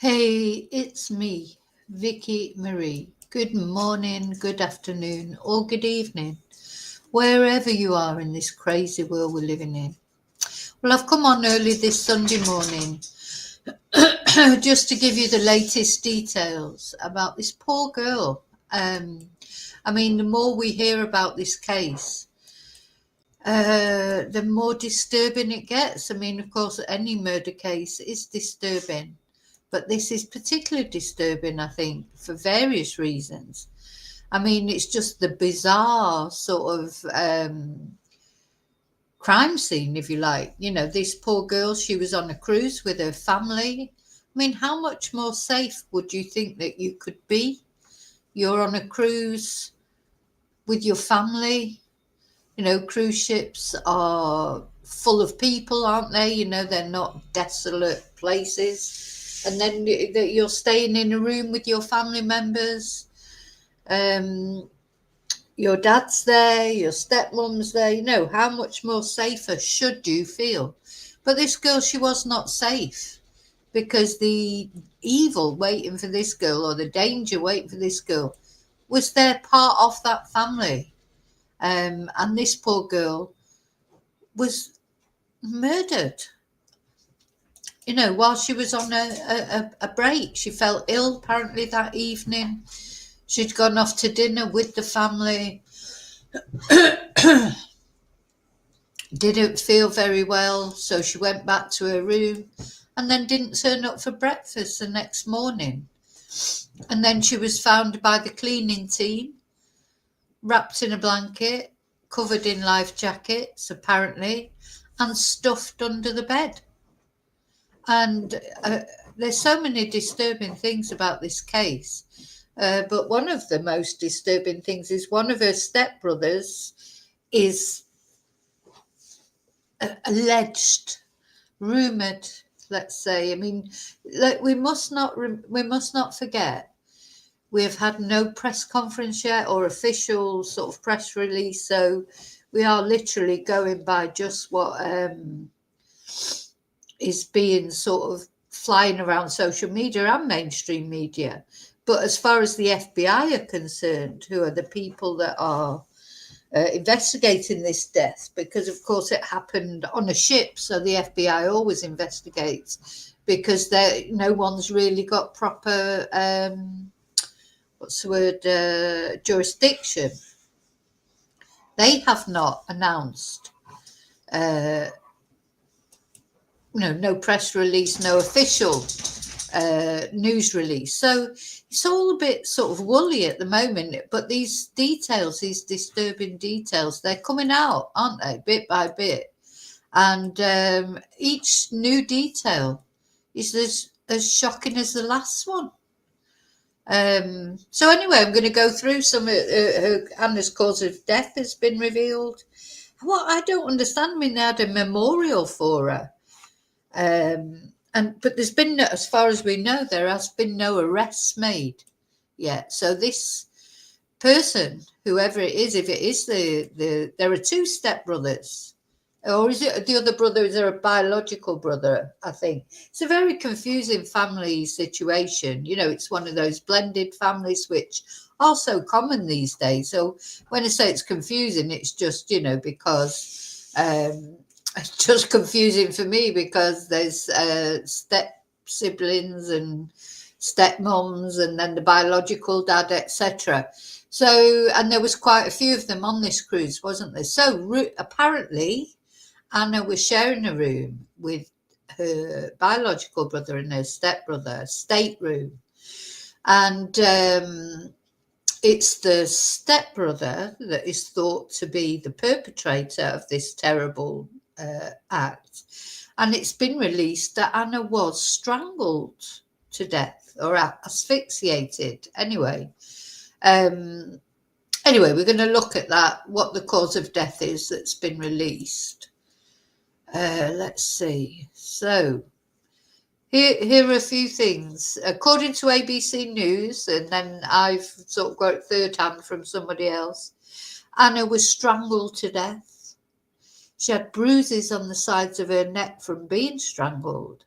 Hey, it's me, Vicky Marie. Good morning, good afternoon, or good evening, wherever you are in this crazy world we're living in. Well, I've come on early this Sunday morning just to give you the latest details about this poor girl. The more we hear about this case, the more disturbing it gets. Of course, any murder case is disturbing. But this is particularly disturbing, I think, for various reasons. It's just the bizarre sort of crime scene, if you like. This poor girl, she was on a cruise with her family. How much more safe would you think that you could be? You're on a cruise with your family. Cruise ships are full of people, aren't they? They're not desolate places. And then you're staying in a room with your family members. Your dad's there, your stepmom's there. How much more safer should you feel? But this girl, she was not safe because the evil waiting for this girl, or the danger waiting for this girl, was there part of that family. And this poor girl was murdered. While she was on a break. She felt ill apparently that evening. She'd gone off to dinner with the family. Didn't feel very well, so she went back to her room and then didn't turn up for breakfast the next morning. And then she was found by the cleaning team, wrapped in a blanket, covered in life jackets, apparently, and stuffed under the bed. And there's so many disturbing things about this case. But one of the most disturbing things is one of her stepbrothers is alleged, rumoured, let's say. We must not forget. We have had no press conference yet or official sort of press release, so we are literally going by just what is being sort of flying around social media and mainstream media. But as far as the FBI are concerned, who are the people that are investigating this death, because of course it happened on a ship, so the FBI always investigates, because no one's really got proper jurisdiction. They have not announced no press release, no official news release. So it's all a bit sort of woolly at the moment. But these details, these disturbing details, they're coming out, aren't they, bit by bit? And each new detail is as shocking as the last one. So anyway, I'm going to go through some. Anna's cause of death has been revealed. What I don't understand, they had a memorial for her. But there's been, as far as we know, there has been no arrests made yet. So this person, whoever it is, if it is there are two stepbrothers, or is it the other brother? Is there a biological brother? I think it's a very confusing family situation. It's one of those blended families which are so common these days. So when I say it's confusing, it's just because. It's just confusing for me because there's step siblings and stepmoms and then the biological dad, etc. So, and there was quite a few of them on this cruise, wasn't there? So apparently Anna was sharing a room with her biological brother and her stepbrother, stateroom. And it's the stepbrother that is thought to be the perpetrator of this terrible act, and it's been released that Anna was strangled to death or asphyxiated. Anyway, we're going to look at that, what the cause of death is that's been released. Let's see. So here are a few things. According to ABC News, and then I've sort of got third hand from somebody else, Anna was strangled to death. She had bruises on the sides of her neck from being strangled.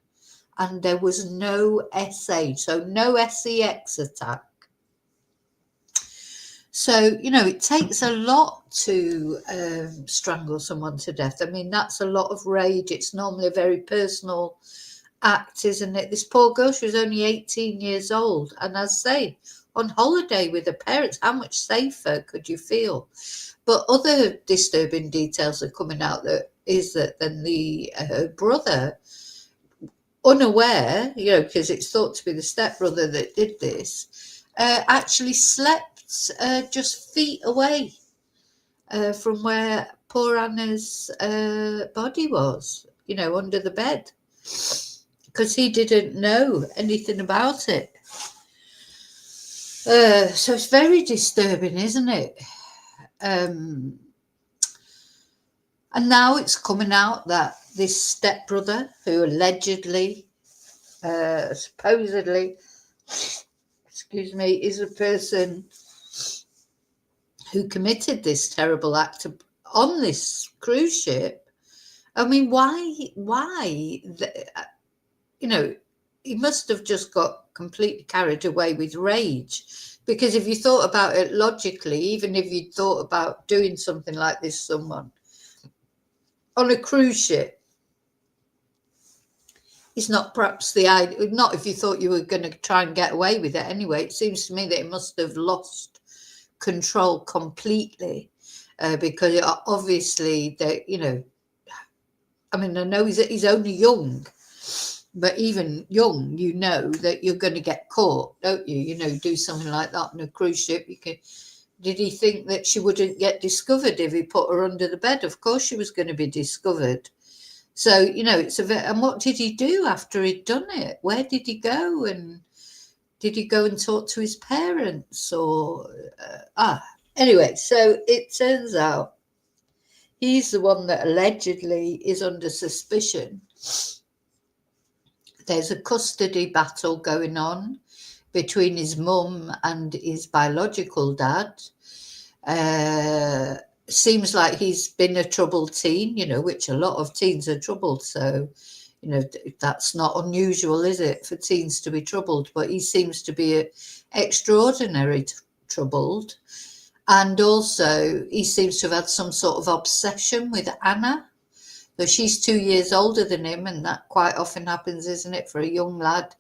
and there was no SA, so no SEX attack. So, it takes a lot to strangle someone to death. I mean, that's a lot of rage. It's normally a very personal act, isn't it? This poor girl, she was only 18 years old. And as I say, on holiday with her parents, how much safer could you feel? But other disturbing details are coming out that then the brother, unaware, because it's thought to be the stepbrother that did this, actually slept just feet away from where poor Anna's body was, under the bed, because he didn't know anything about it. So it's very disturbing, isn't it? And now it's coming out that this stepbrother, who allegedly, supposedly, is a person who committed this terrible act on this cruise ship. I mean, why? He must have just got completely carried away with rage. Because if you thought about it logically, even if you thought about doing something like this, someone on a cruise ship, it's not perhaps the idea, not if you thought you were going to try and get away with it anyway. It seems to me that it must have lost control completely, because obviously that, I mean, I know he's only young, but even young, that you're going to get caught, don't you? Do something like that on a cruise ship. Did he think that she wouldn't get discovered if he put her under the bed? Of course she was going to be discovered. So, it's and what did he do after he'd done it? Where did he go? And did he go and talk to his parents? Or, anyway, so it turns out he's the one that allegedly is under suspicion. There's a custody battle going on between his mum and his biological dad. Seems like he's been a troubled teen, which a lot of teens are troubled. So, that's not unusual, is it, for teens to be troubled? But he seems to be extraordinarily troubled. And also, he seems to have had some sort of obsession with Anna. So she's 2 years older than him, and that quite often happens, isn't it, for a young lad?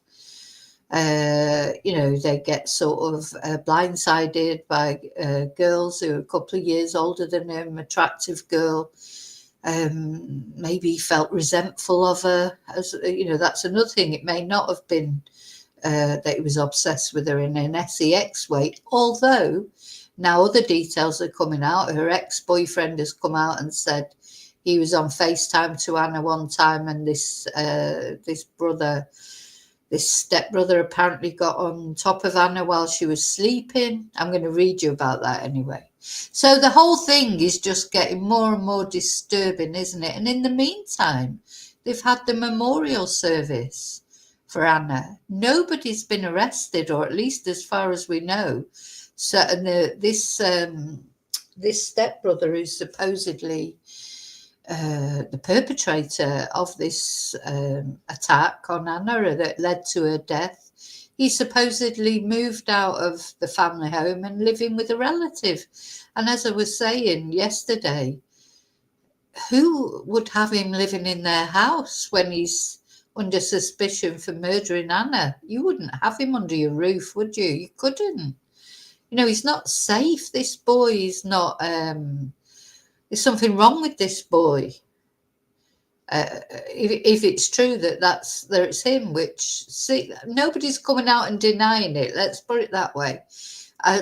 They get sort of blindsided by girls who are a couple of years older than him, attractive girl. Maybe he felt resentful of her. That's another thing. It may not have been that he was obsessed with her in an sex way, although now other details are coming out. Her ex-boyfriend has come out and said he was on FaceTime to Anna one time, and this stepbrother apparently got on top of Anna while she was sleeping. I'm going to read you about that anyway. So the whole thing is just getting more and more disturbing, isn't it? And in the meantime, they've had the memorial service for Anna. Nobody's been arrested, or at least as far as we know. So, and this stepbrother, who's supposedly the perpetrator of this attack on Anna that led to her death, he supposedly moved out of the family home and living with a relative. And as I was saying yesterday, who would have him living in their house when he's under suspicion for murdering Anna? You wouldn't have him under your roof, would you? You couldn't. He's not safe. This boy is not... there's something wrong with this boy. If it's true that it's him, which nobody's coming out and denying it. Let's put it that way.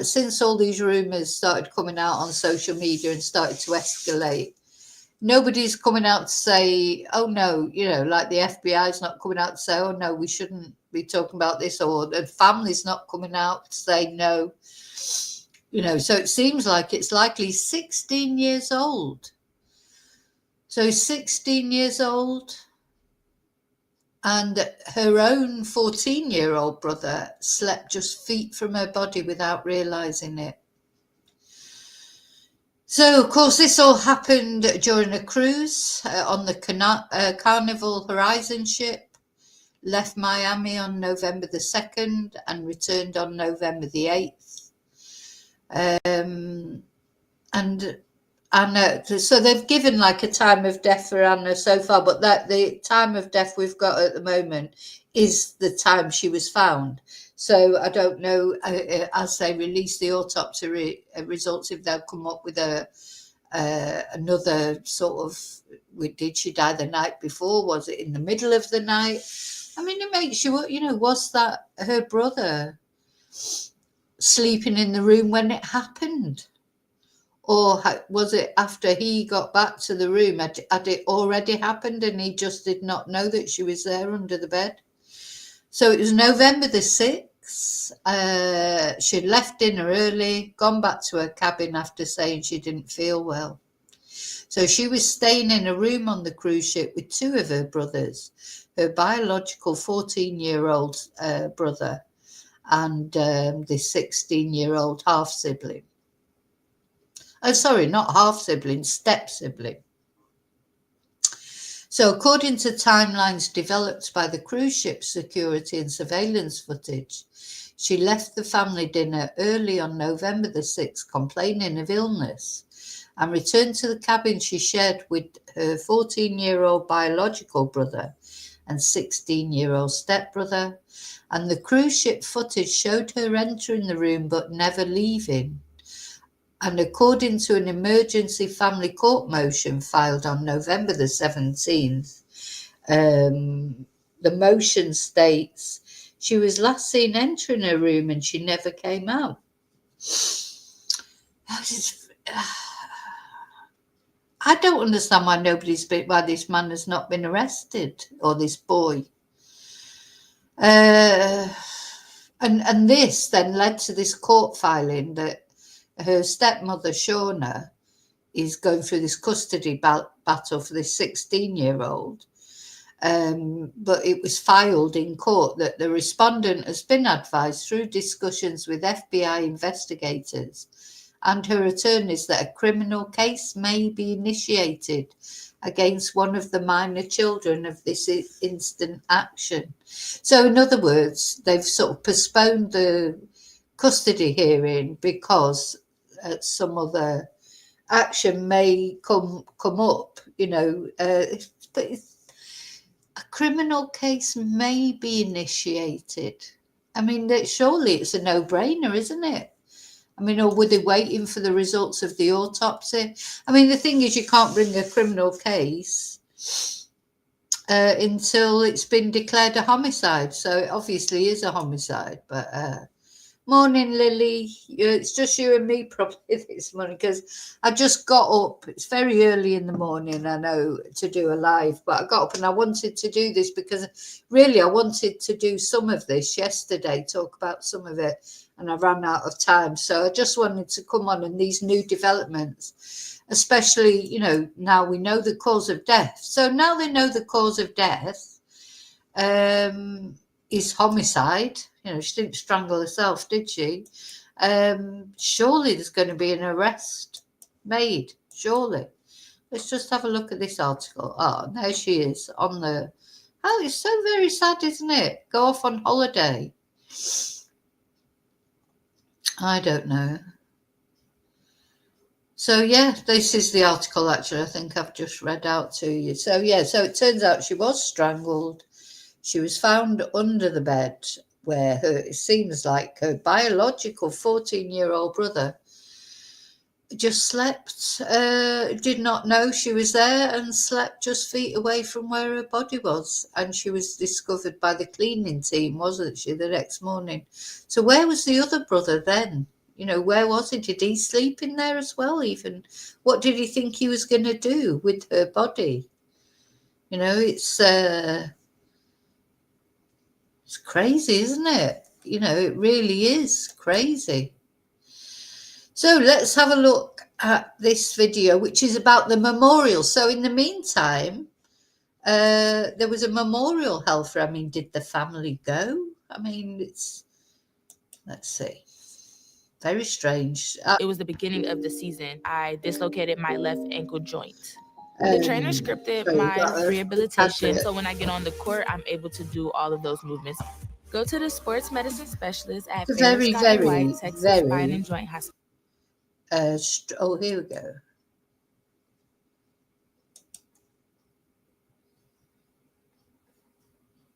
Since all these rumours started coming out on social media and started to escalate, nobody's coming out to say, oh no, like the FBI's not coming out to say, oh no, we shouldn't be talking about this, or the family's not coming out to say no. So it seems like it's likely 16 years old. So 16 years old, and her own 14-year-old brother slept just feet from her body without realising it. So, of course, this all happened during a cruise on the Carnival Horizon ship. left Miami on November the 2nd and returned on November the 8th. And Anna, so they've given like a time of death for Anna so far, but that the time of death we've got at the moment is the time she was found. So I don't know, as they release the autopsy results, if they'll come up with another sort of, did she die the night before? Was it in the middle of the night? I mean, it makes you, was that her brother sleeping in the room when it happened? Or was it after he got back to the room? Had it already happened and he just did not know that she was there under the bed? So it was November the 6th. She'd left dinner early, gone back to her cabin after saying she didn't feel well. So she was staying in a room on the cruise ship with two of her brothers, her biological 14-year-old brother and the 16-year-old half-sibling. Oh, sorry, not half-sibling, step-sibling. So according to timelines developed by the cruise ship's security and surveillance footage, she left the family dinner early on November the 6th, complaining of illness, and returned to the cabin she shared with her 14-year-old biological brother and 16-year-old stepbrother. And the cruise ship footage showed her entering the room but never leaving. And according to an emergency family court motion filed on November the 17th, the motion states she was last seen entering her room and she never came out. I don't understand why why this man has not been arrested, or this boy. And this then led to this court filing that her stepmother, Shauna, is going through this custody battle for this 16-year-old. But it was filed in court that the respondent has been advised through discussions with FBI investigators and her attorneys that a criminal case may be initiated against one of the minor children of this instant action. So in other words, they've sort of postponed the custody hearing because some other action may come up, but a criminal case may be initiated. I mean, surely it's a no-brainer, isn't it? I mean, or were they waiting for the results of the autopsy? I mean, the thing is, you can't bring a criminal case until it's been declared a homicide. So it obviously is a homicide. But morning, Lily. It's just you and me probably this morning because I just got up. It's very early in the morning, I know, to do a live, but I got up and I wanted to do this because really I wanted to do some of this yesterday, talk about some of it, and I ran out of time. So I just wanted to come on, and these new developments, especially, now we know the cause of death. So now they know the cause of death is homicide. She didn't strangle herself, did she? Surely there's going to be an arrest made, surely. Let's just have a look at this article. Oh, there she is on the... Oh, it's so very sad, isn't it? Go off on holiday. I don't know. So, yeah, this is the article, actually. I think I've just read out to you. So, yeah, so it turns out she was strangled. She was found under the bed where it seems like her biological 14-year-old brother just slept, did not know she was there, and slept just feet away from where her body was. And she was discovered by the cleaning team, wasn't she, the next morning? So where was the other brother then? Where was he? Did he sleep in there as well even? What did he think he was going to do with her body? It's crazy, isn't it? It really is crazy. So let's have a look at this video, which is about the memorial. So in the meantime, there was a memorial held for, did the family go? Let's see. Very strange. It was the beginning of the season. I dislocated my left ankle joint. The trainer scripted So you've my got a rehabilitation, patriot. so when I get on the court, I'm able to do all of those movements. Go to the sports medicine specialist at It's a Baylor very, Scott and White, very, Texas Spine very. and Joint Hospital. Oh, here we go.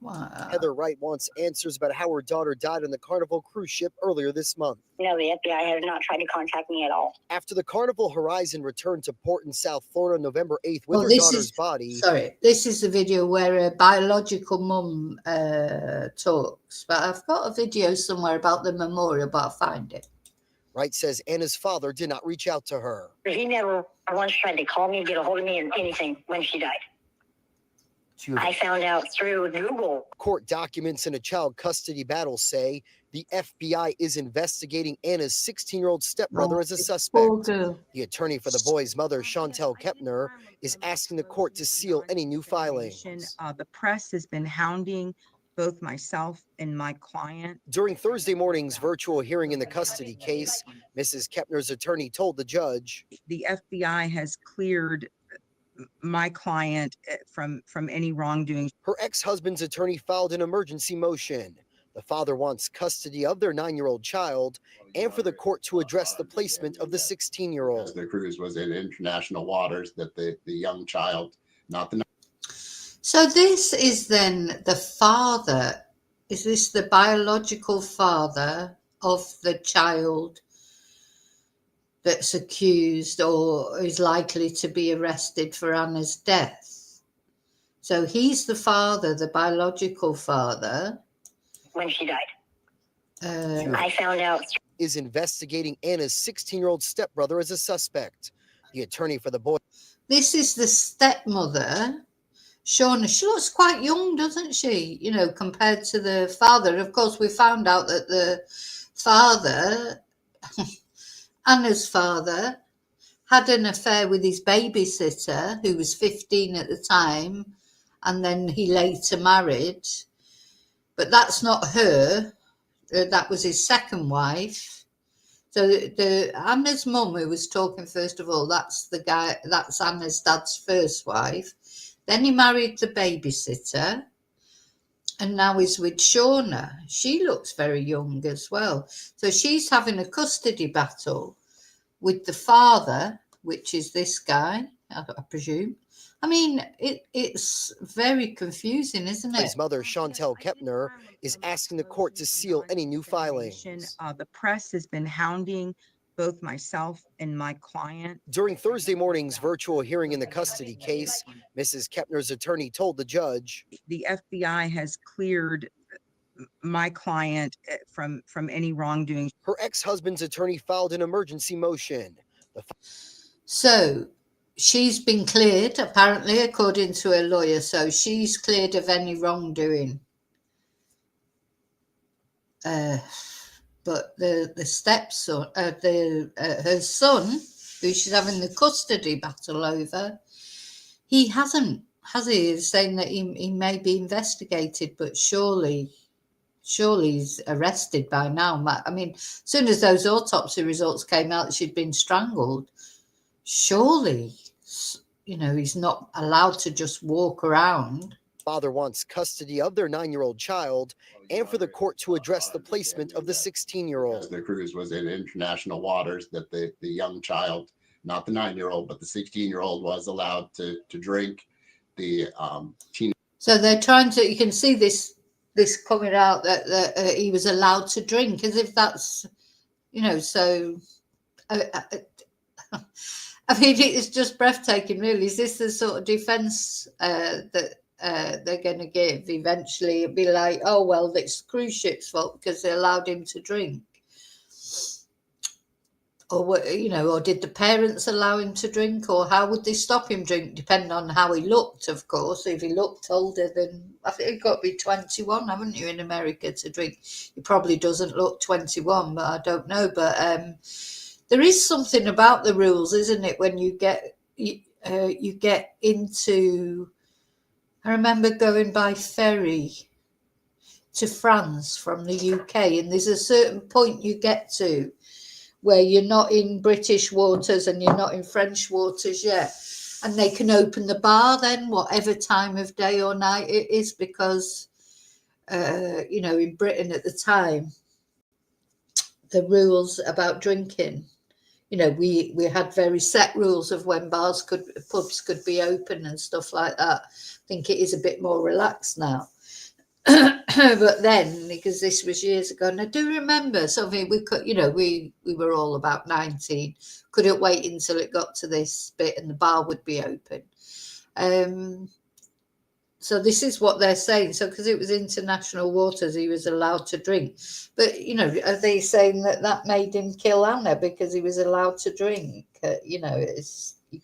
Wow. Heather Wright wants answers about how her daughter died on the Carnival cruise ship earlier this month. No, the FBI has not tried to contact me at all. After the Carnival Horizon returned to port in South Florida November 8th with her this daughter's body. Sorry, this is the video where a biological mum talks, but I've got a video somewhere about the memorial, but I'll find it. Wright says Anna's father did not reach out to her. He never once tried to call me, get a hold of me, or anything when she died. I found out through Google. Court documents in a child custody battle say the FBI is investigating Anna's 16-year-old stepbrother as a suspect. The attorney for the boy's mother, Chantel Kepner, is asking the court to seal any new filings. The press has been hounding both myself and my client. During Thursday morning's virtual hearing in the custody case, Mrs. Kepner's attorney told the judge, the FBI has cleared my client from any wrongdoing. Her ex-husband's attorney filed an emergency motion. The father wants custody of their 9-year-old child and for the court to address the placement of the 16-year-old. The cruise was in international waters, that the young child, not the... So this is then the father. Is this the biological father of the child that's accused or is likely to be arrested for Anna's death? So he's the father, the biological father. When she died. I found out. Is investigating Anna's 16-year-old stepbrother as a suspect. The attorney for the boy. This is the stepmother, Shauna. She looks quite young, doesn't she? You know, compared to the father. And of course, we found out that the father, Anna's father, had an affair with his babysitter, who was 15 at the time, and then he later married. But that's not her. That was his second wife. So the Anna's mum, who was talking first of all, that's the guy. That's Anna's dad's first wife. Then he married the babysitter, and now he's with Shauna. She looks very young as well. So she's having a custody battle with the father, which is this guy, I presume. I mean, it's very confusing, isn't it? His mother, Chantel Kepner, is asking the court to seal any new filings. The press has been hounding both myself and my client. During Thursday morning's virtual hearing in the custody case, Mrs. Kepner's attorney told the judge, the FBI has cleared my client from any wrongdoing. Her ex-husband's attorney filed an emergency motion. So she's been cleared, apparently, according to her lawyer. So she's cleared of any wrongdoing. But the stepson, her son, who she's having the custody battle over, he hasn't, has he? He's saying that he may be investigated, but surely he's arrested by now. I mean, as soon as those autopsy results came out, she'd been strangled. Surely, you know, he's not allowed to just walk around. Father wants custody of their 9-year-old child and for the court to address the placement of the 16-year-old. The cruise was in international waters, that the young child, not the 9-year-old, but the 16-year-old was allowed to drink. The teen. So they're trying to, you can see this coming out that he was allowed to drink, as if that's, you know, so... I mean, it's just breathtaking, really. Is this the sort of defence that they're going to give eventually? It'd be like, oh, well, it's the cruise ship's fault because they allowed him to drink. Or, what, you know, or did the parents allow him to drink? Or how would they stop him drink? Depending on how he looked, of course. If he looked older than, I think you've got to be 21, haven't you, in America to drink? He probably doesn't look 21, but I don't know. But there is something about the rules, isn't it, when you get into... I remember going by ferry to France from the UK, and there's a certain point you get to where you're not in British waters and you're not in French waters yet, And they can open the bar then, whatever time of day or night it is, because, you know, in Britain at the time, the rules about drinking, you know, we had very set rules of when pubs could be open and stuff like that. I think it is a bit more relaxed now. But then, because this was years ago, and I do remember something, we could, you know, we were all about 19, couldn't wait until it got to this bit and the bar would be open. So this is what they're saying. So because it was international waters, he was allowed to drink. But, you know, are they saying that made him kill Anna because he was allowed to drink? You know, you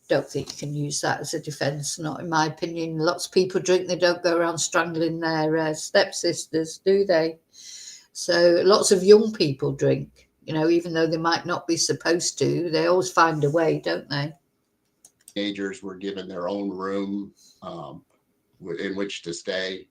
don't think you can use that as a defence, not in my opinion. Lots of people drink, they don't go around strangling their stepsisters, do they? So lots of young people drink, you know, even though they might not be supposed to, they always find a way, don't they? Teenagers were given their own room in which to stay.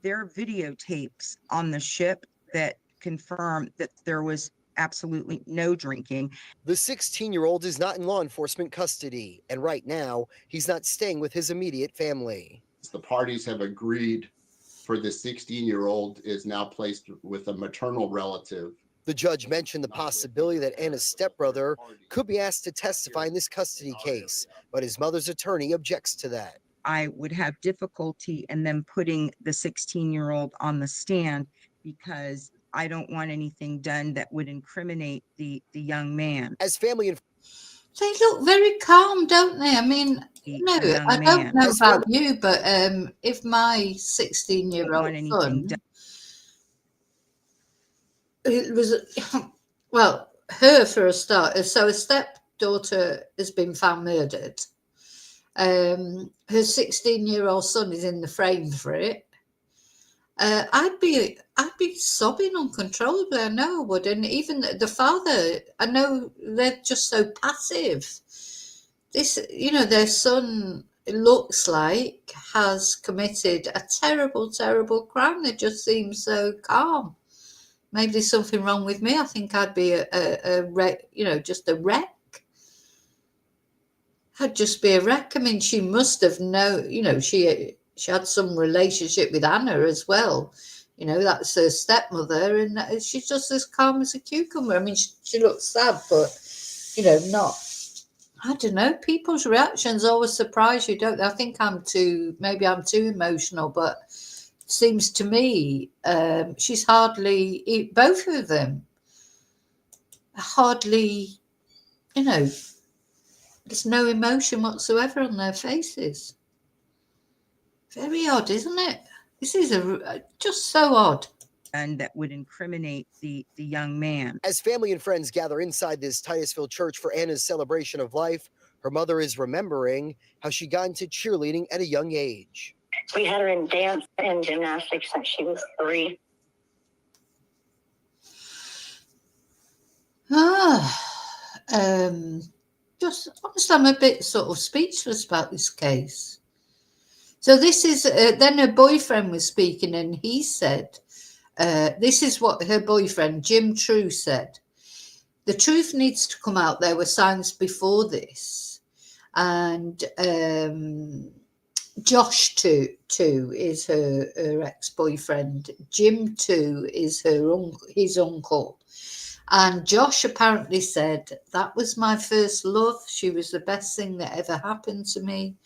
There are videotapes on the ship that confirm that there was absolutely no drinking. The 16-year-old is not in law enforcement custody, and right now, he's not staying with his immediate family. The parties have agreed for the 16-year-old is now placed with a maternal relative. The judge mentioned the possibility that Anna's stepbrother could be asked to testify in this custody case, but his mother's attorney objects to that. I would have difficulty in them putting the 16-year-old on the stand because I don't want anything done that would incriminate the young man. As family and they look very calm, don't they? I mean, no, I don't know about you, but if my 16-year-old son, it was, well, her for a start. So a stepdaughter has been found murdered. Her 16-year-old son is in the frame for it. I'd be sobbing uncontrollably. I know I would. And even the father, I know they're just so passive. This, you know, their son, it looks like, has committed a terrible, terrible crime. They just seem so calm. Maybe there's something wrong with me. I think I'd be a wreck, you know, just a wreck. I'd just be a wreck. I mean, she must have known, you know, she had some relationship with Anna as well. You know, that's her stepmother, and she's just as calm as a cucumber. I mean, she looks sad, but, you know, not, I don't know, people's reactions always surprise you, don't they? I think maybe I'm too emotional, but it seems to me she's hardly, both of them, hardly, you know, there's no emotion whatsoever on their faces. Very odd, isn't it? This is just so odd. And that would incriminate the young man. As family and friends gather inside this Titusville church for Anna's celebration of life, her mother is remembering how she got into cheerleading at a young age. We had her in dance and gymnastics since she was 3. Just honestly, I'm a bit sort of speechless about this case. So this is, then her boyfriend was speaking, and he said, this is what her boyfriend, Jim True, said. The truth needs to come out. There were signs before this. And Josh too is her ex-boyfriend. Jim too is his uncle. And Josh apparently said, that was my first love. She was the best thing that ever happened to me.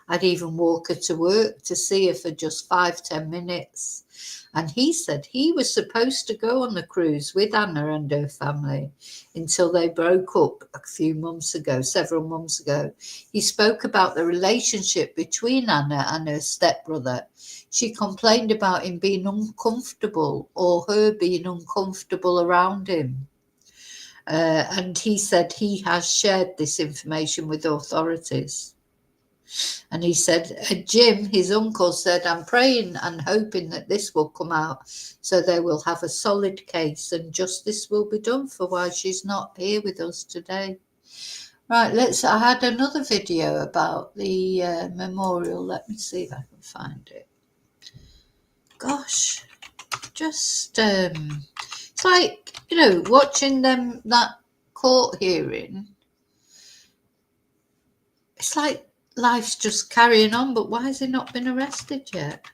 I'd even walk her to work to see her for just 5-10 minutes. And he said he was supposed to go on the cruise with Anna and her family until they broke up several months ago. He spoke about the relationship between Anna and her stepbrother. She complained about him being uncomfortable, or her being uncomfortable around him. And he said he has shared this information with authorities. And he said, Jim, his uncle, said, I'm praying and hoping that this will come out so they will have a solid case and justice will be done for why she's not here with us today. Right, I had another video about the memorial. Let me see if I can find it. Gosh, just, it's like, you know, watching that court hearing. it's like life's just carrying on, but why has he not been arrested yet?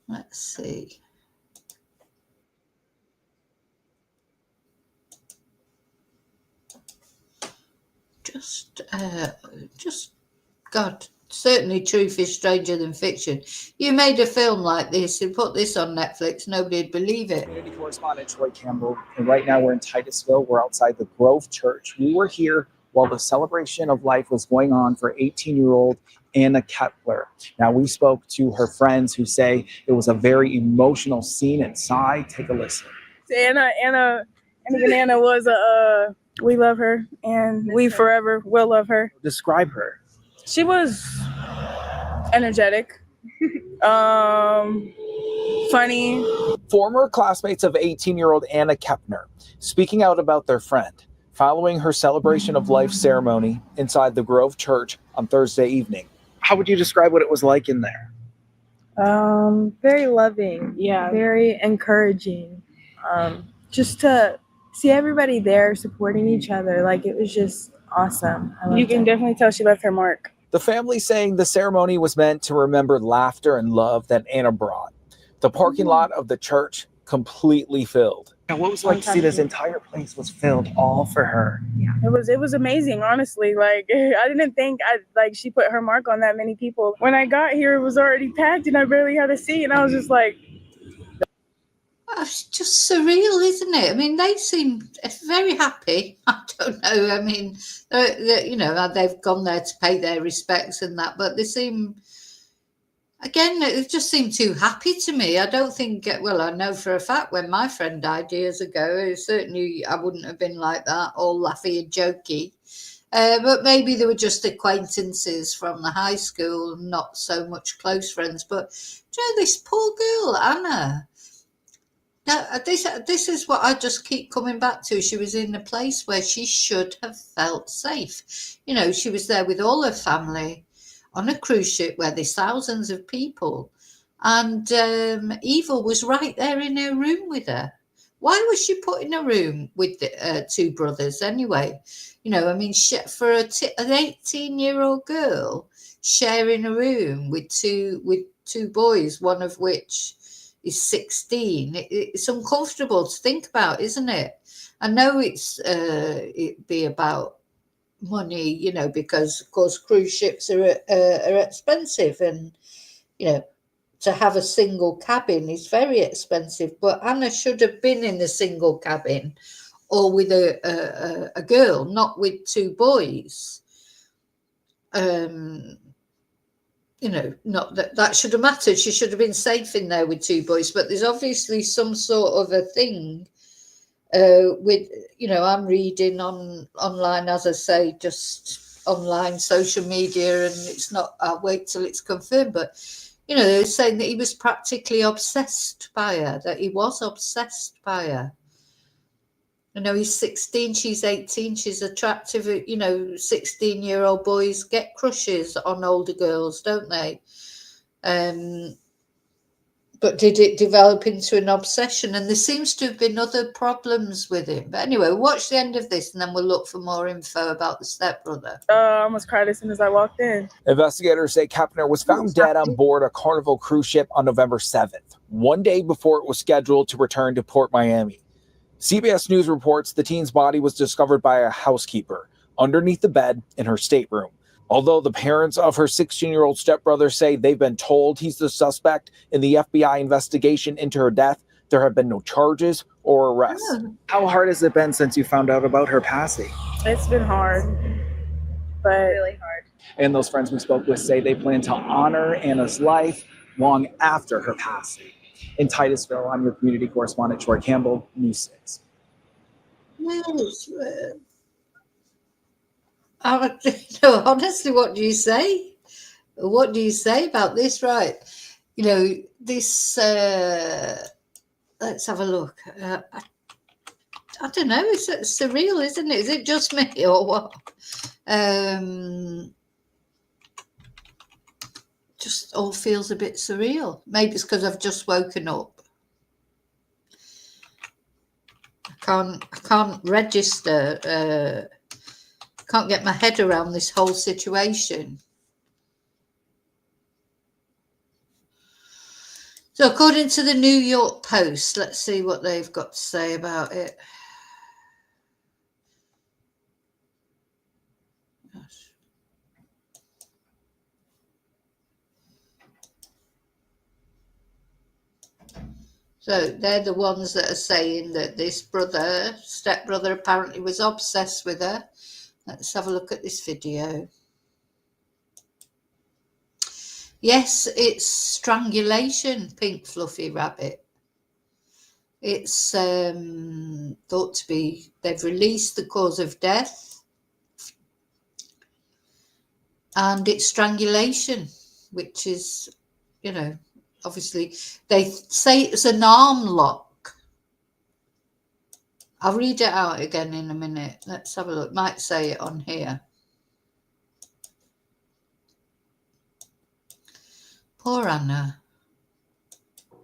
Let's see. Just God, certainly truth is stranger than fiction. You made a film like this and put this on Netflix, nobody'd believe it. Community correspondent Troy Campbell, and right now we're in Titusville. We're outside the Grove Church. We were here while the celebration of life was going on for 18-year-old Anna Kepner. Now, we spoke to her friends who say it was a very emotional scene inside. Take a listen. Anna was we love her, and we forever will love her. Describe her. She was energetic, funny. Former classmates of 18-year-old Anna Kepner speaking out about their friend following her celebration of life ceremony inside the Grove Church on Thursday evening. How would you describe what it was like in there? Very loving, very encouraging. Just to see everybody there supporting each other, like it was just awesome. You can definitely tell she left her mark. The family saying the ceremony was meant to remember laughter and love that Anna brought. The parking lot of the church completely filled. And what was it like to see this entire place was filled all for her? Yeah, it was amazing, honestly. Like I didn't think she put her mark on that many people. When I got here, it was already packed and I barely had a seat, and I was just like, it's just surreal, isn't it? I mean, they seem very happy. I don't know. I mean, they've gone there to pay their respects and that, but they seem, again, it just seemed too happy to me. I don't think, well, I know for a fact when my friend died years ago, certainly I wouldn't have been like that, all laughy and jokey. But maybe they were just acquaintances from the high school, not so much close friends. But this poor girl, Anna, now, this is what I just keep coming back to. She was in a place where she should have felt safe. She was there with all her family on a cruise ship where there's thousands of people. And Eva was right there in her room with her. Why was she put in a room with the two brothers anyway? For an 18-year-old girl sharing a room with two boys, one of which is 16, it's uncomfortable to think about, isn't it? I know it'd be about money, because of course cruise ships are expensive, and to have a single cabin is very expensive. But Anna should have been in a single cabin, or with a girl, not with two boys. Not that should have mattered. She should have been safe in there with two boys. But there's obviously some sort of a thing with, I'm reading online, as I say, just online social media, and it's not, I'll wait till it's confirmed. But, they're saying that he was practically obsessed by her, that he was obsessed by her. He's 16, she's 18, she's attractive. 16-year-old boys get crushes on older girls, don't they? But did it develop into an obsession? And there seems to have been other problems with him. But anyway, watch the end of this and then we'll look for more info about the stepbrother. I almost cried as soon as I walked in. Investigators say Kepner was found dead on board a Carnival cruise ship on November 7th, one day before it was scheduled to return to Port Miami. CBS News reports the teen's body was discovered by a housekeeper underneath the bed in her stateroom. Although the parents of her 16-year-old stepbrother say they've been told he's the suspect in the FBI investigation into her death, there have been no charges or arrests. Yeah. How hard has it been since you found out about her passing? It's been hard, but really hard. And those friends we spoke with say they plan to honor Anna's life long after her passing. In Titusville, I'm your community correspondent, Troy Campbell, News 6. Yes. Honestly, what do you say? What do you say about this? Right. This, let's have a look. I don't know. It's surreal, isn't it? Is it just me or what? Just all feels a bit surreal. Maybe it's because I've just woken up. I can't register. Can't get my head around this whole situation. So according to the New York Post, let's see what they've got to say about it. So they're the ones that are saying that this stepbrother, apparently was obsessed with her. Let's have a look at this video. Yes, it's strangulation, Pink Fluffy Rabbit. It's thought to be, they've released the cause of death. And it's strangulation, which is, you know, obviously, they say it's an arm lock. I'll read it out again in a minute. Let's have a look. Might say it on here. Poor Anna.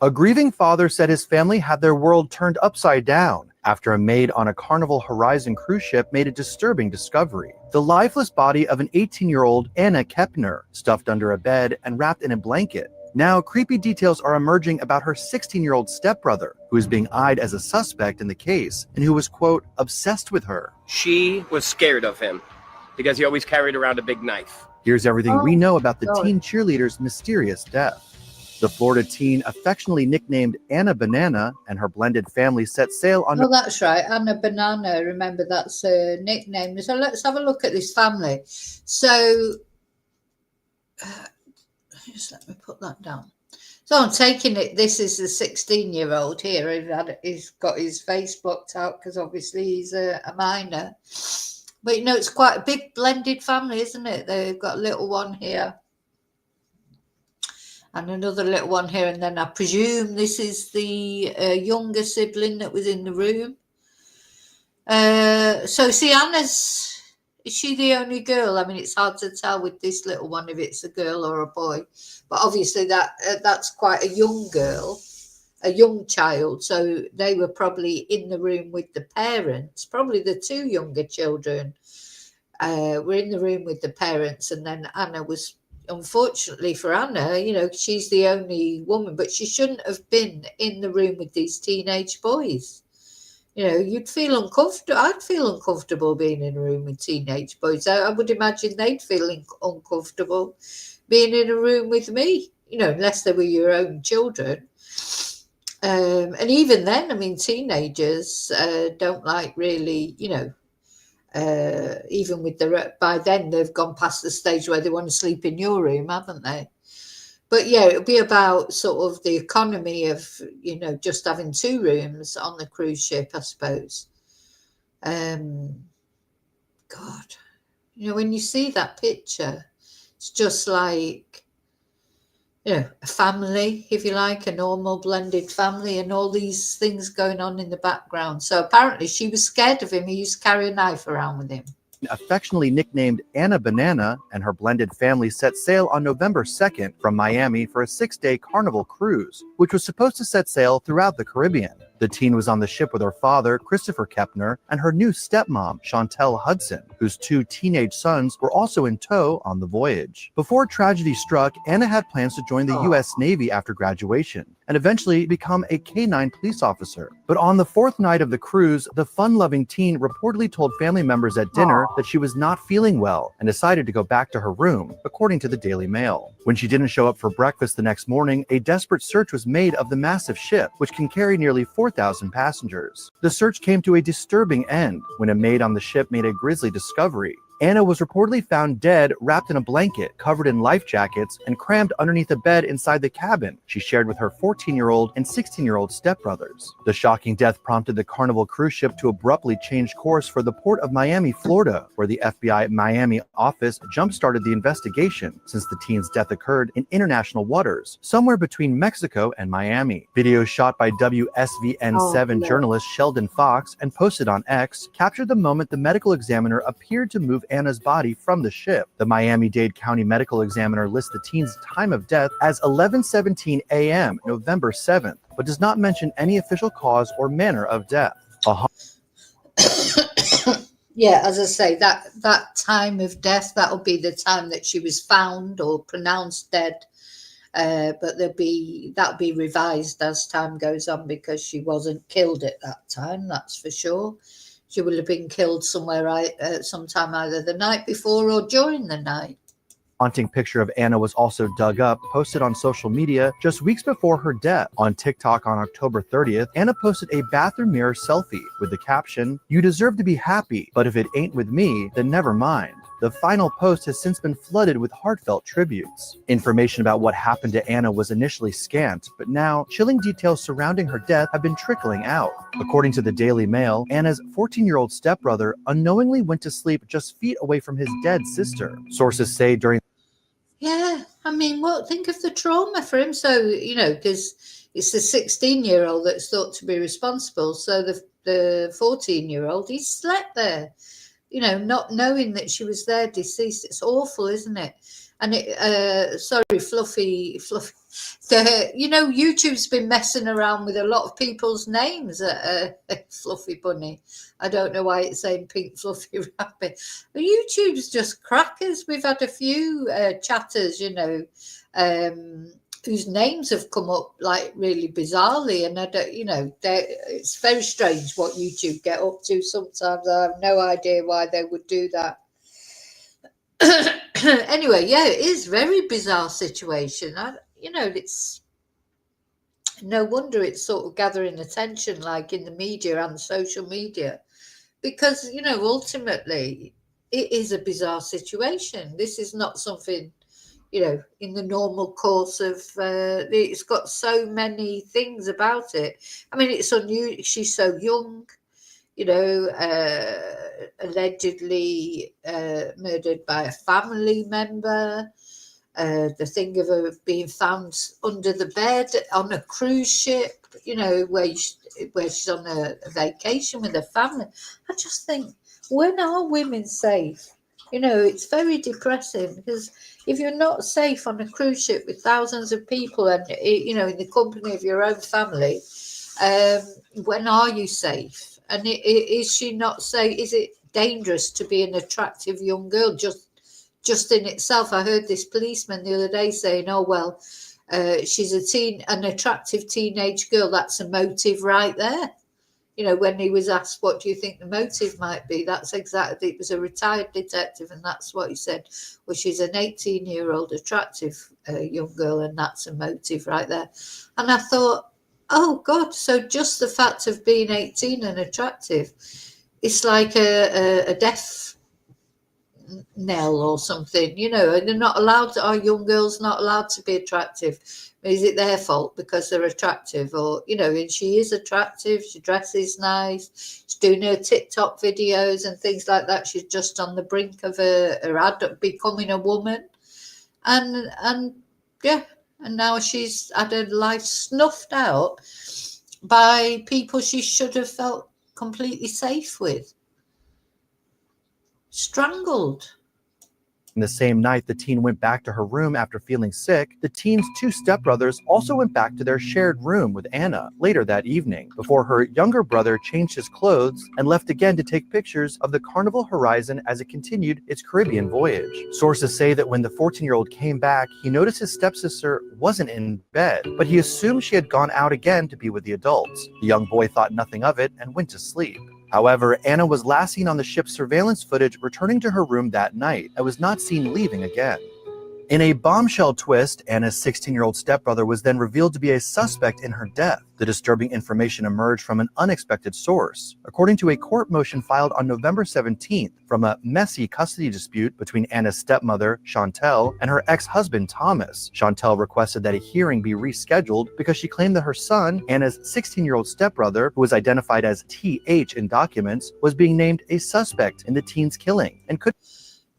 A grieving father said his family had their world turned upside down after a maid on a Carnival Horizon cruise ship made a disturbing discovery. The lifeless body of an 18-year-old Anna Kepner, stuffed under a bed and wrapped in a blanket. Now, creepy details are emerging about her 16-year-old stepbrother, who is being eyed as a suspect in the case and who was, quote, obsessed with her. She was scared of him because he always carried around a big knife. Here's everything we know about the teen cheerleader's mysterious death. The Florida teen, affectionately nicknamed Anna Banana, and her blended family set sail on... Oh, that's right, Anna Banana. Remember, that's her nickname. So let's have a look at this family. So... just let me put that down. So I'm taking it, this is the 16-year-old here. He's got his face blocked out because obviously he's a minor. But, you know, it's quite a big blended family, isn't it? They've got a little one here and another little one here. And then I presume this is the younger sibling that was in the room. So, see, Anna's... Is she the only girl? I mean, it's hard to tell with this little one if it's a girl or a boy. But obviously that's quite a young girl, a young child. So they were probably in the room with the parents. Probably the two younger children were in the room with the parents. And then Anna was, unfortunately for Anna, you know, she's the only woman. But she shouldn't have been in the room with these teenage boys. You know, you'd feel uncomfortable. I'd feel uncomfortable being in a room with teenage boys. I would imagine they'd feel uncomfortable being in a room with me, you know, unless they were your own children. And even then, I mean, teenagers don't like really, you know, even with by then they've gone past the stage where they want to sleep in your room, haven't they? But yeah, it'll be about sort of the economy of, you know, just having two rooms on the cruise ship, I suppose. God, you know, when you see that picture, it's just like, you know, a family, if you like, a normal blended family and all these things going on in the background. So apparently she was scared of him. He used to carry a knife around with him. Affectionately nicknamed Anna Banana, and her blended family set sail on November 2nd from Miami for a 6-day Carnival cruise, which was supposed to set sail throughout the Caribbean. The teen was on the ship with her father, Christopher Kepner, and her new stepmom, Chantel Hudson, whose 2 teenage sons were also in tow on the voyage. Before tragedy struck, Anna had plans to join the U.S. Navy after graduation and eventually become a K-9 police officer. But on the 4th night of the cruise, the fun-loving teen reportedly told family members at dinner that she was not feeling well and decided to go back to her room, according to the Daily Mail. When she didn't show up for breakfast the next morning, a desperate search was made of the massive ship, which can carry nearly 4,000 passengers. The search came to a disturbing end when a maid on the ship made a grisly discovery. Anna was reportedly found dead, wrapped in a blanket, covered in life jackets, and crammed underneath a bed inside the cabin she shared with her 14-year-old and 16-year-old stepbrothers. The shocking death prompted the Carnival cruise ship to abruptly change course for the port of Miami, Florida, where the FBI Miami office jump-started the investigation since the teen's death occurred in international waters, somewhere between Mexico and Miami. Videos shot by WSVN7 journalist Sheldon Fox and posted on X captured the moment the medical examiner appeared to move Anna's body from the ship. The Miami-Dade County Medical Examiner lists the teen's time of death as 11:17 a.m. November 7th, but does not mention any official cause or manner of death. Yeah, as I say, that time of death, that'll be the time that she was found or pronounced dead. But that'll be revised as time goes on, because she wasn't killed at that time, that's for sure. She would have been killed somewhere sometime either the night before or during the night. Haunting picture of Anna was also dug up, posted on social media just weeks before her death. On TikTok on October 30th, Anna posted a bathroom mirror selfie with the caption, "You deserve to be happy, but if it ain't with me, then never mind." The final post has since been flooded with heartfelt tributes. Information about what happened to Anna was initially scant, but now chilling details surrounding her death have been trickling out. According to the Daily Mail, Anna's 14-year-old stepbrother unknowingly went to sleep just feet away from his dead sister. Sources say during Yeah, I mean, think of the trauma for him. So, because it's the 16-year-old that's thought to be responsible. So the 14-year-old, he slept there, not knowing that she was there deceased. It's awful, isn't it? And Fluffy. YouTube's been messing around with a lot of people's names at Fluffy Bunny. I don't know why it's saying Pink Fluffy Rabbit. But YouTube's just crackers. We've had a few chatters, whose names have come up like really bizarrely, and I don't, it's very strange what YouTube get up to sometimes. I have no idea why they would do that. Anyway, yeah, it is a very bizarre situation. It's no wonder it's sort of gathering attention, like in the media and social media, because ultimately it is a bizarre situation. This is not something in the normal course of it's got so many things about it. I mean, it's unusual. She's so young, allegedly murdered by a family member. The thing of her being found under the bed on a cruise ship, where she's on a vacation with her family. I just think, when are women safe? It's very depressing, because if you're not safe on a cruise ship with thousands of people and, in the company of your own family, when are you safe? And is she not safe? Is it dangerous to be an attractive young girl just in itself? I heard this policeman the other day saying, "Oh, well, she's an attractive teenage girl. That's a motive right there." When he was asked, "What do you think the motive might be?" That's exactly, it was a retired detective, and that's what he said. Well, she's an 18-year-old attractive young girl, and that's a motive right there. And I thought, oh God, so just the fact of being 18 and attractive, it's like a death knell or something, and they're not allowed our young girls not allowed to be attractive. Is it their fault because they're attractive? Or, and she is attractive, she dresses nice, she's doing her TikTok videos and things like that. She's just on the brink of her becoming a woman. And now she's had her life snuffed out by people she should have felt completely safe with. Strangled. And the same night the teen went back to her room after feeling sick, the teen's two stepbrothers also went back to their shared room with Anna later that evening, before her younger brother changed his clothes and left again to take pictures of the Carnival Horizon as it continued its Caribbean voyage. Sources say that when the 14-year-old came back, he noticed his stepsister wasn't in bed, but he assumed she had gone out again to be with the adults. The young boy thought nothing of it and went to sleep. However, Anna was last seen on the ship's surveillance footage returning to her room that night and was not seen leaving again. In a bombshell twist, Anna's 16-year-old stepbrother was then revealed to be a suspect in her death. The disturbing information emerged from an unexpected source. According to a court motion filed on November 17th from a messy custody dispute between Anna's stepmother, Chantel, and her ex-husband, Thomas, Chantel requested that a hearing be rescheduled because she claimed that her son, Anna's 16-year-old stepbrother, who was identified as TH in documents, was being named a suspect in the teen's killing and could...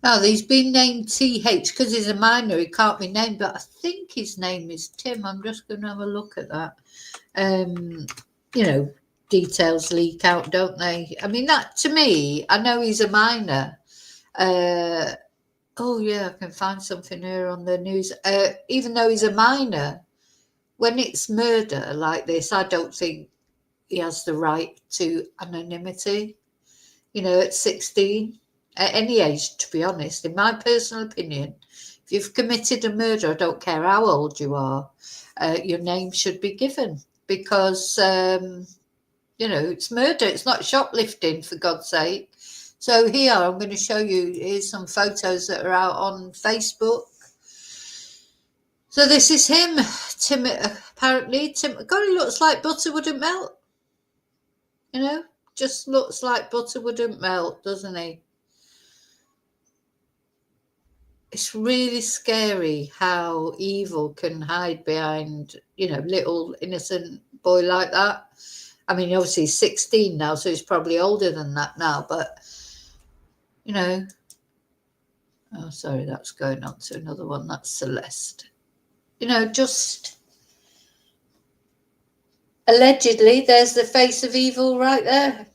Now, he's been named TH because he's a minor. He can't be named, but I think his name is Tim. I'm just going to have a look at that. Details leak out, don't they? I mean, that to me, I know he's a minor. I can find something here on the news. Even though he's a minor, when it's murder like this, I don't think he has the right to anonymity, you know, at 16, at any age, to be honest. In my personal opinion, if you've committed a murder, I don't care how old you are, your name should be given, because, you know, it's murder. It's not shoplifting, for God's sake. So here, I'm going to show you, here's some photos that are out on Facebook. So this is him, Tim, apparently. God, he looks like butter wouldn't melt. You know, just looks like butter wouldn't melt, doesn't he? It's really scary how evil can hide behind, you know, little innocent boy like that. I mean, obviously he's 16 now, so he's probably older than that now, but, you know. Oh, sorry, that's going on to another one. That's Celeste. You know, just allegedly, there's the face of evil right there.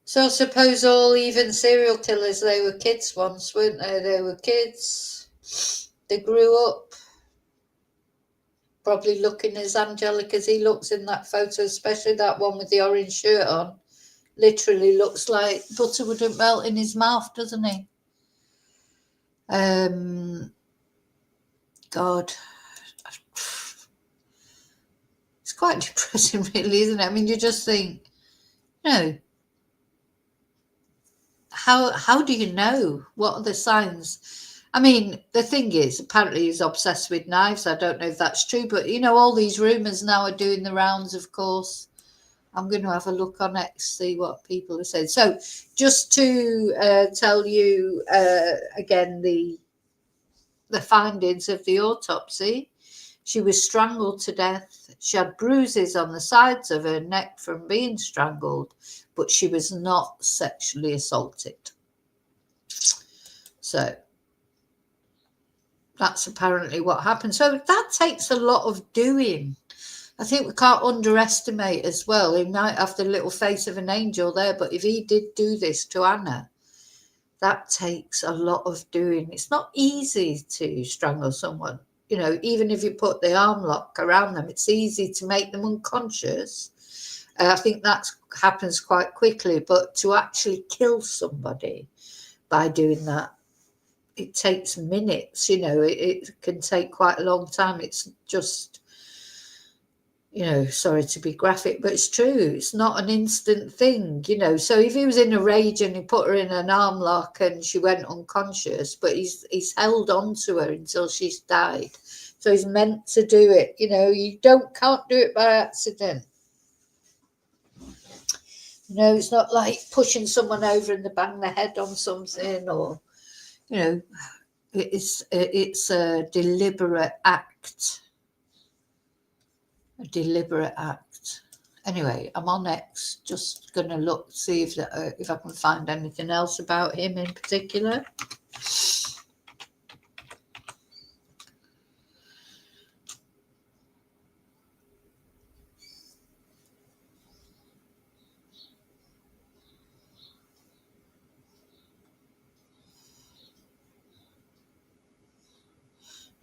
So I suppose all even serial killers, they were kids once, weren't they? They were kids. They grew up probably looking as angelic as he looks in that photo, especially that one with the orange shirt on. Literally looks like butter wouldn't melt in his mouth, doesn't he? God. It's quite depressing, really, isn't it? I mean, you just think, no. How do you know? What are the signs? I mean, the thing is, apparently he's obsessed with knives. I don't know if that's true, but, you know, all these rumours now are doing the rounds, of course. I'm going to have a look on X, see what people are saying. So just to tell you again the findings of the autopsy, she was strangled to death. She had bruises on the sides of her neck from being strangled, but she was not sexually assaulted. So that's apparently what happened. So that takes a lot of doing. I think we can't underestimate as well. He might have the little face of an angel there, but if he did do this to Anna, that takes a lot of doing. It's not easy to strangle someone. You know, even if you put the arm lock around them, it's easy to make them unconscious. I think that happens quite quickly, but to actually kill somebody by doing that, it takes minutes. You know, it can take quite a long time. It's just, you know, sorry to be graphic, but it's true. It's not an instant thing, you know. So if he was in a rage and he put her in an arm lock and she went unconscious, but he's held on to her until she's died. So he's meant to do it. You know, you can't do it by accident. You know, it's not like pushing someone over and they bang their head on something, or, you know, it's a deliberate act. A deliberate act. Anyway, I'm on X, just going to look, see if I can find anything else about him in particular.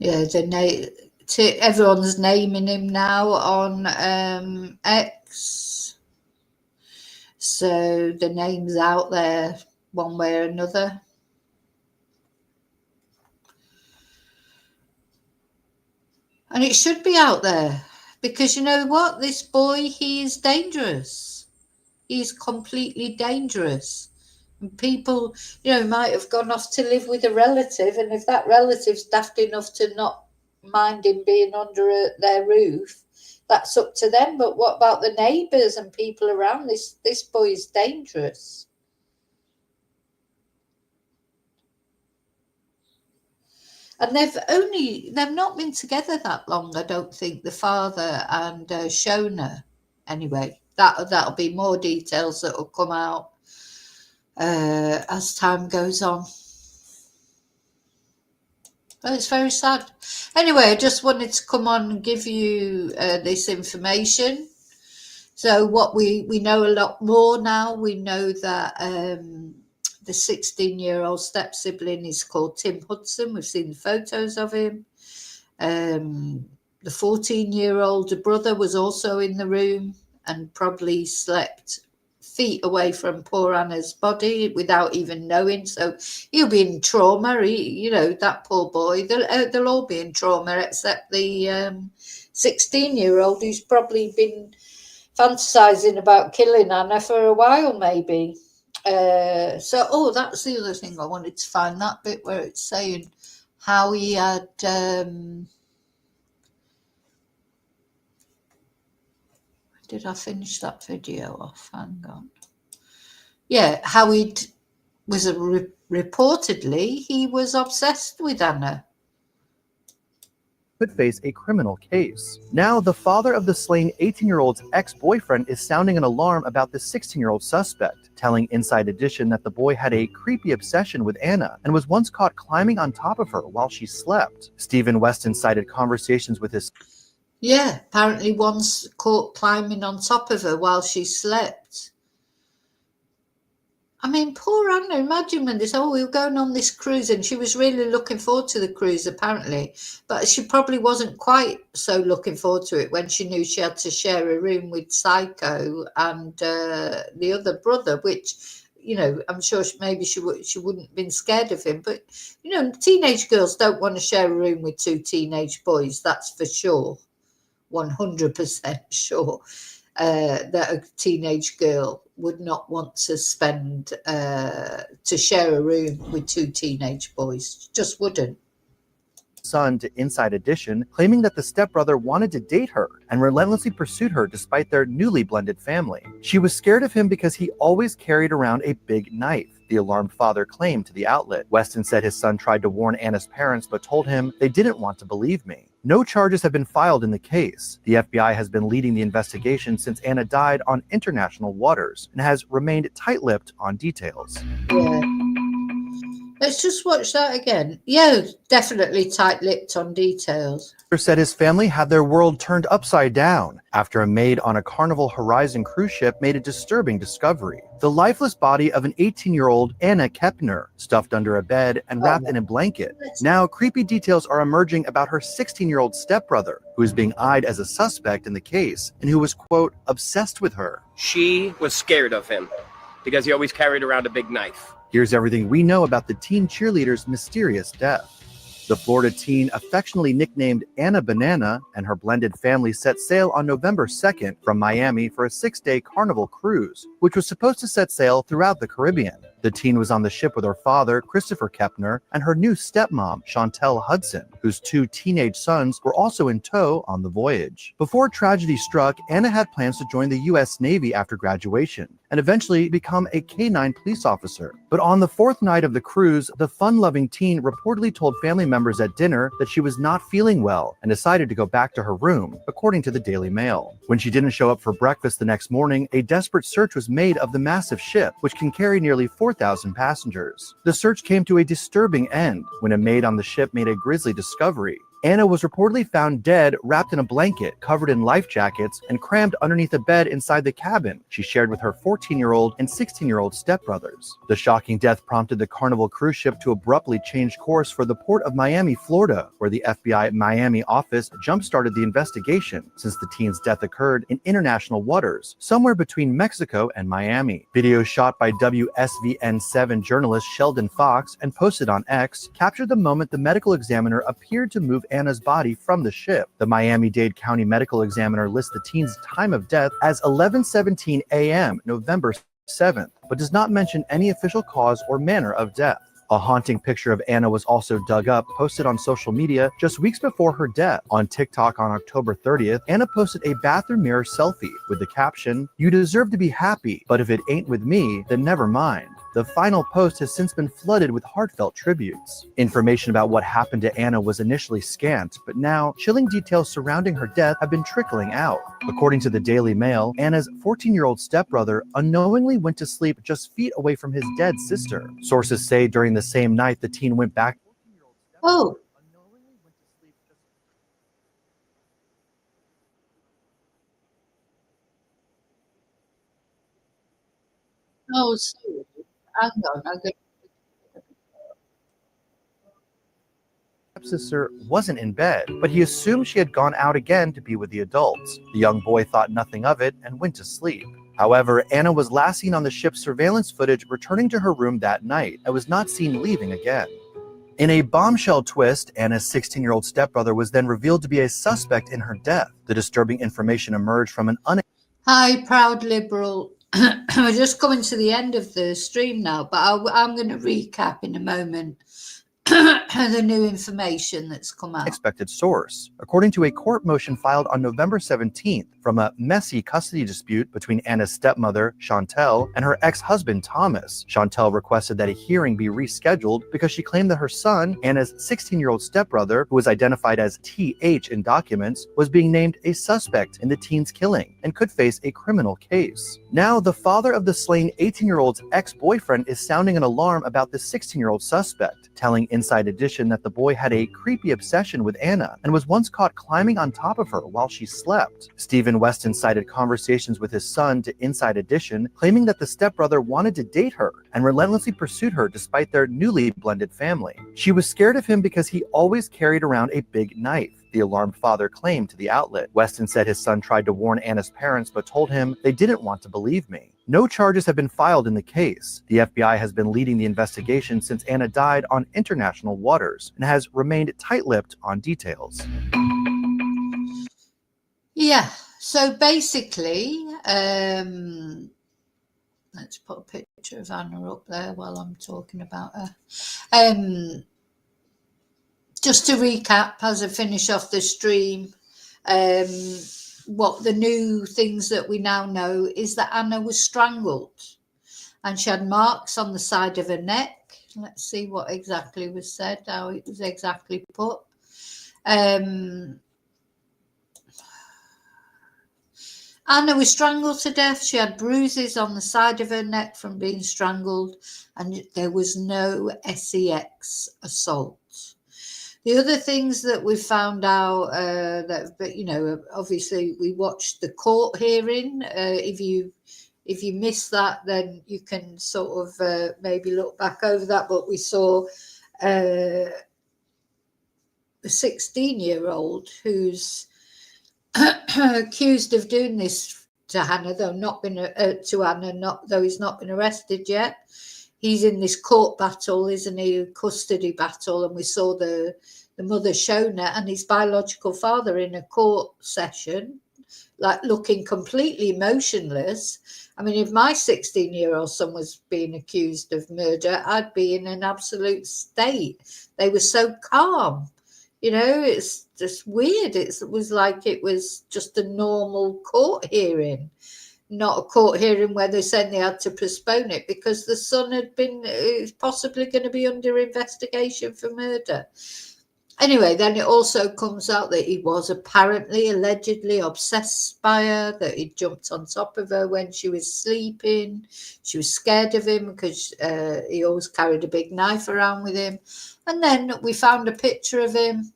Yeah, everyone's naming him now on X. So the name's out there one way or another. And it should be out there, because you know what? This boy, he is dangerous. He's completely dangerous. And people, you know, might have gone off to live with a relative, and if that relative's daft enough to not mind him being under their roof, that's up to them. But what about the neighbours and people around? This boy is dangerous. And they've not been together that long, I don't think, the father and Shona. Anyway, that'll be more details that will come out as time goes on. Well, it's very sad. Anyway, I just wanted to come on and give you this information. So what we know a lot more now. We know that the 16-year-old step-sibling is called Tim Hudson. We've seen the photos of him. The 14-year-old brother was also in the room and probably slept feet away from poor Anna's body without even knowing. So he'll be in trauma. That poor boy. They'll all be in trauma except the 16-year-old who's probably been fantasizing about killing Anna for a while, maybe. That's the other thing I wanted to find, that bit where it's saying how he had did I finish that video off? Hang on. Yeah, how reportedly he was obsessed with Anna. Could face a criminal case. Now, the father of the slain 18-year-old's ex-boyfriend is sounding an alarm about the 16-year-old suspect, telling Inside Edition that the boy had a creepy obsession with Anna and was once caught climbing on top of her while she slept. Stephen Weston cited conversations with his... Yeah, apparently once caught climbing on top of her while she slept. I mean, poor Anna, imagine when we were going on this cruise, and she was really looking forward to the cruise, apparently. But she probably wasn't quite so looking forward to it when she knew she had to share a room with Psycho and the other brother, which, I'm sure maybe she wouldn't have been scared of him. But, teenage girls don't want to share a room with two teenage boys, that's for sure. 100% sure that a teenage girl would not want to share a room with two teenage boys. Just wouldn't. Son to Inside Edition, claiming that the stepbrother wanted to date her and relentlessly pursued her despite their newly blended family. She was scared of him because he always carried around a big knife, the alarmed father claimed to the outlet. Weston said his son tried to warn Anna's parents but told him they didn't want to believe me. No charges have been filed in the case. The FBI has been leading the investigation since Anna died on international waters and has remained tight-lipped on details. Yeah. Let's just watch that again. Yeah, definitely tight-lipped on details. Said his family had their world turned upside down after a maid on a Carnival Horizon cruise ship made a disturbing discovery. The lifeless body of an 18-year-old Anna Kepner, stuffed under a bed and wrapped in a blanket. Now, creepy details are emerging about her 16-year-old stepbrother, who is being eyed as a suspect in the case and who was, quote, obsessed with her. She was scared of him because he always carried around a big knife. Here's everything we know about the teen cheerleader's mysterious death. The Florida teen, affectionately nicknamed Anna Banana, and her blended family set sail on November 2nd from Miami for a 6-day Carnival cruise, which was supposed to set sail throughout the Caribbean. The teen was on the ship with her father, Christopher Kepner, and her new stepmom, Chantel Hudson, whose 2 teenage sons were also in tow on the voyage. Before tragedy struck, Anna had plans to join the U.S. Navy after graduation and eventually become a K-9 police officer. But on the 4th night of the cruise, the fun-loving teen reportedly told family members at dinner that she was not feeling well and decided to go back to her room, according to the Daily Mail. When she didn't show up for breakfast the next morning, a desperate search was made of the massive ship, which can carry nearly 4,000 passengers. The search came to a disturbing end when a maid on the ship made a grisly discovery. Anna was reportedly found dead, wrapped in a blanket, covered in life jackets, and crammed underneath a bed inside the cabin she shared with her 14-year-old and 16-year-old stepbrothers. The shocking death prompted the Carnival cruise ship to abruptly change course for the port of Miami, Florida, where the FBI Miami office jump-started the investigation since the teen's death occurred in international waters, somewhere between Mexico and Miami. Videos shot by WSVN7 journalist Sheldon Fox and posted on X captured the moment the medical examiner appeared to move Anna's body from the ship. The Miami-Dade County Medical Examiner lists the teen's time of death as 11:17 a.m. November 7th, but does not mention any official cause or manner of death. A haunting picture of Anna was also dug up, posted on social media just weeks before her death. On TikTok on October 30th, Anna posted a bathroom mirror selfie with the caption, "You deserve to be happy, but if it ain't with me, then never mind." The final post has since been flooded with heartfelt tributes. Information about what happened to Anna was initially scant, but now chilling details surrounding her death have been trickling out. According to the Daily Mail, Anna's 14-year-old stepbrother unknowingly went to sleep just feet away from his dead sister. Sources say during the same night the teen went back. Oh. Oh, sorry. Hang on. stepsister wasn't in bed, but he assumed she had gone out again to be with the adults. The young boy thought nothing of it and went to sleep. However, Anna was last seen on the ship's surveillance footage returning to her room that night and was not seen leaving again. In a bombshell twist, Anna's 16-year-old stepbrother was then revealed to be a suspect in her death. The disturbing information emerged from an Hi, proud liberal. We're just coming to the end of the stream now, but I'm going to recap in a moment the new information that's come out. unexpected source. According to a court motion filed on November 17th from a messy custody dispute between Anna's stepmother, Chantel, and her ex-husband, Thomas, Chantel requested that a hearing be rescheduled because she claimed that her son, Anna's 16-year-old stepbrother, who was identified as TH in documents, was being named a suspect in the teen's killing and could face a criminal case. Now, the father of the slain 18-year-old's ex-boyfriend is sounding an alarm about the 16-year-old suspect, telling Inside Edition that the boy had a creepy obsession with Anna and was once caught climbing on top of her while she slept. Stephen Weston cited conversations with his son to Inside Edition, claiming that the stepbrother wanted to date her and relentlessly pursued her despite their newly blended family. She was scared of him because he always carried around a big knife, the alarmed father claimed to the outlet. Weston said his son tried to warn Anna's parents but told him they didn't want to believe me. No charges have been filed in the case. The FBI has been leading the investigation since Anna died on international waters and has remained tight-lipped on details. Yeah, so basically, let's put a picture of Anna up there while I'm talking about her. Just to recap, as I finish off the stream, what the new things that we now know is that Anna was strangled and she had marks on the side of her neck. Let's see what exactly was said, how it was exactly put. Anna was strangled to death. She had bruises on the side of her neck from being strangled, and there was no sex assault. The other things that we found out, but you know, obviously we watched the court hearing. If you missed that, then you can sort of maybe look back over that. But we saw a 16-year-old who's accused of doing this to Hannah, though though he's not been arrested yet. He's in this court battle, isn't he? Custody battle, and we saw the mother Shona and his biological father in a court session, like looking completely motionless. I mean, if my 16-year-old son was being accused of murder, I'd be in an absolute state. They were so calm. You know, it's just weird. It was like it was just a normal court hearing, not a court hearing where they said they had to postpone it because the son had been possibly going to be under investigation for murder. Anyway, then it also comes out that he was allegedly obsessed by her, that he jumped on top of her when she was sleeping. She was scared of him because he always carried a big knife around with him. And then we found a picture of him.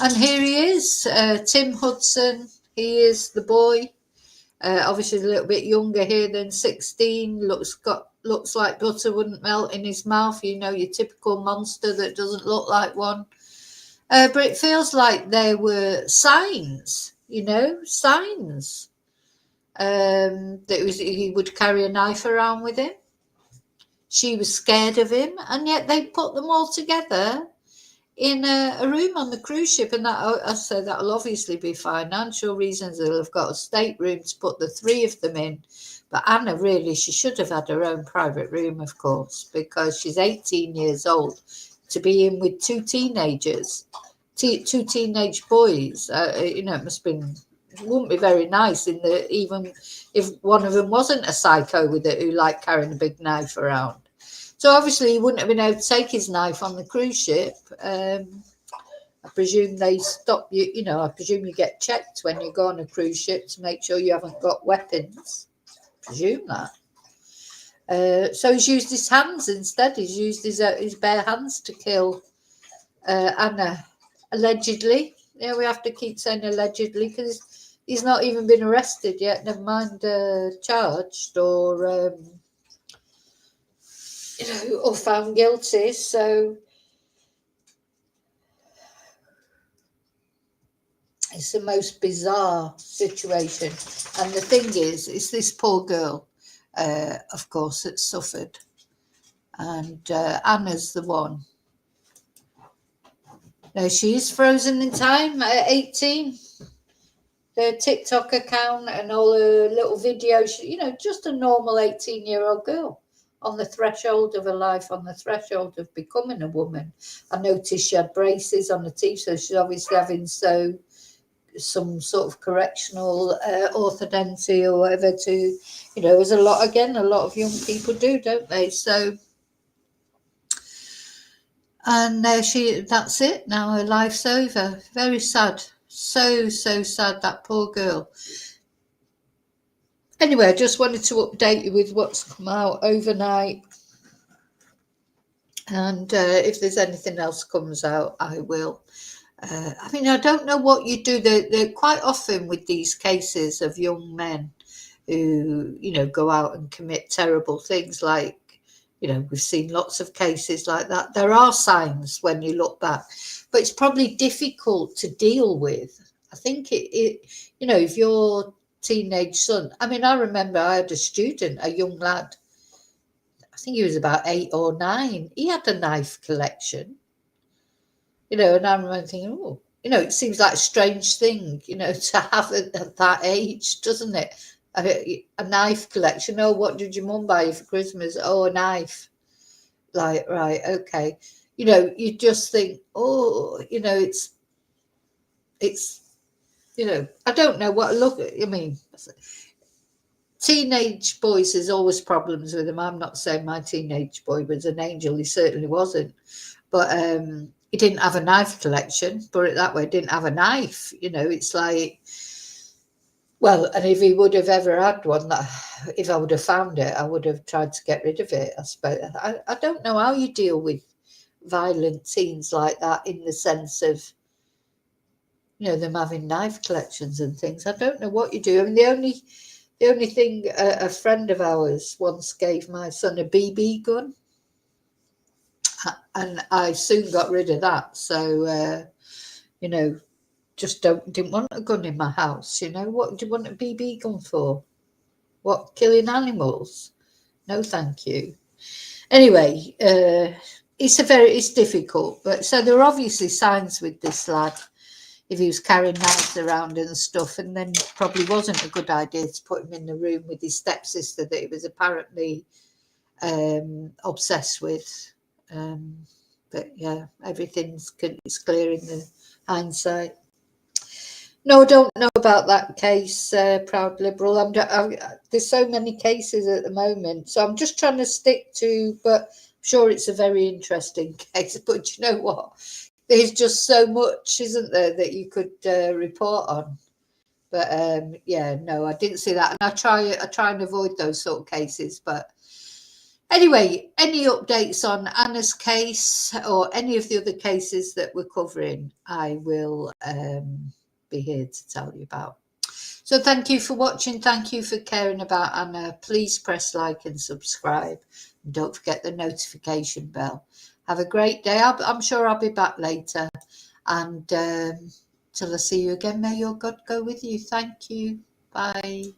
And here he is, Tim Hudson. He is the boy. Obviously a little bit younger here than 16. Looks like butter wouldn't melt in his mouth. You know, your typical monster that doesn't look like one. But it feels like there were signs, that he would carry a knife around with him. She was scared of him, and yet they put them all together in a room on the cruise ship. And that, I say, that'll obviously be financial reasons. They'll have got a stateroom to put the three of them in. But Anna, really, she should have had her own private room, of course, because she's 18 years old. To be in with two teenagers, two teenage boys, it wouldn't be very nice. Even if one of them wasn't a psycho with it who liked carrying a big knife around. So obviously he wouldn't have been able to take his knife on the cruise ship. I presume they stop you. I presume you get checked when you go on a cruise ship to make sure you haven't got weapons. I presume that. So he's used his hands instead. He's used his bare hands to kill Anna, allegedly. Yeah, we have to keep saying allegedly because he's not even been arrested yet, never mind charged or or found guilty. So It's the most bizarre situation. And the thing is, it's this poor girl, of course, that suffered. And Anna's the one. Now, she is frozen in time at 18. Her TikTok account and all her little videos, you know, just a normal 18-year-old girl on the threshold of her life, on the threshold of becoming a woman. I noticed she had braces on her teeth, so she's obviously having some sort of correctional orthodonty or whatever to, you know, there's a lot of young people do, don't they? So, and that's it now, her life's over. Very sad. So sad, that poor girl. Anyway, I just wanted to update you with what's come out overnight. And if there's anything else comes out, I will. I mean, I don't know what you do. They're quite often with these cases of young men who, you know, go out and commit terrible things. Like, you know, we've seen lots of cases like that. There are signs when you look back, but it's probably difficult to deal with. I think it you know, if your teenage son, I mean, I remember I had a student, a young lad, I think he was about 8 or 9. He had a knife collection, you know, and I remember thinking, oh, you know, it seems like a strange thing, you know, to have at that age, doesn't it? A knife collection. Oh, what did your mum buy you for Christmas? Oh, a knife. Like, right, okay. You know, you just think, oh, you know, it's, you know, I don't know what, look, I mean, teenage boys, there's always problems with them. I'm not saying my teenage boy was an angel. He certainly wasn't. But he didn't have a knife collection, put it that way, didn't have a knife. You know, it's like, well, and if he would have ever had one, if I would have found it, I would have tried to get rid of it, I suppose. I don't know how you deal with violent teens like that in the sense of, you know, them having knife collections and things. I don't know what you do. I mean, the only thing, a friend of ours once gave my son a BB gun, and I soon got rid of that. So, you know, just didn't want a gun in my house. You know, what do you want a BB gun for? What, killing animals? No, thank you. Anyway, it's difficult. But so there are obviously signs with this lad. If he was carrying knives around and stuff, and then probably wasn't a good idea to put him in the room with his stepsister that he was apparently obsessed with. But yeah, everything's clear in the hindsight. No, I don't know about that case, Proud Liberal. There's so many cases at the moment, so I'm just trying to stick to, but I'm sure it's a very interesting case. But you know what? There's just so much, isn't there, that you could report on. But yeah, no, I didn't see that, and I try and avoid those sort of cases. But anyway, any updates on Anna's case or any of the other cases that we're covering, I will be here to tell you about. So thank you for watching. Thank you for caring about Anna. Please press like and subscribe. And don't forget the notification bell. Have a great day. I'm sure I'll be back later. And till I see you again, may your God go with you. Thank you. Bye.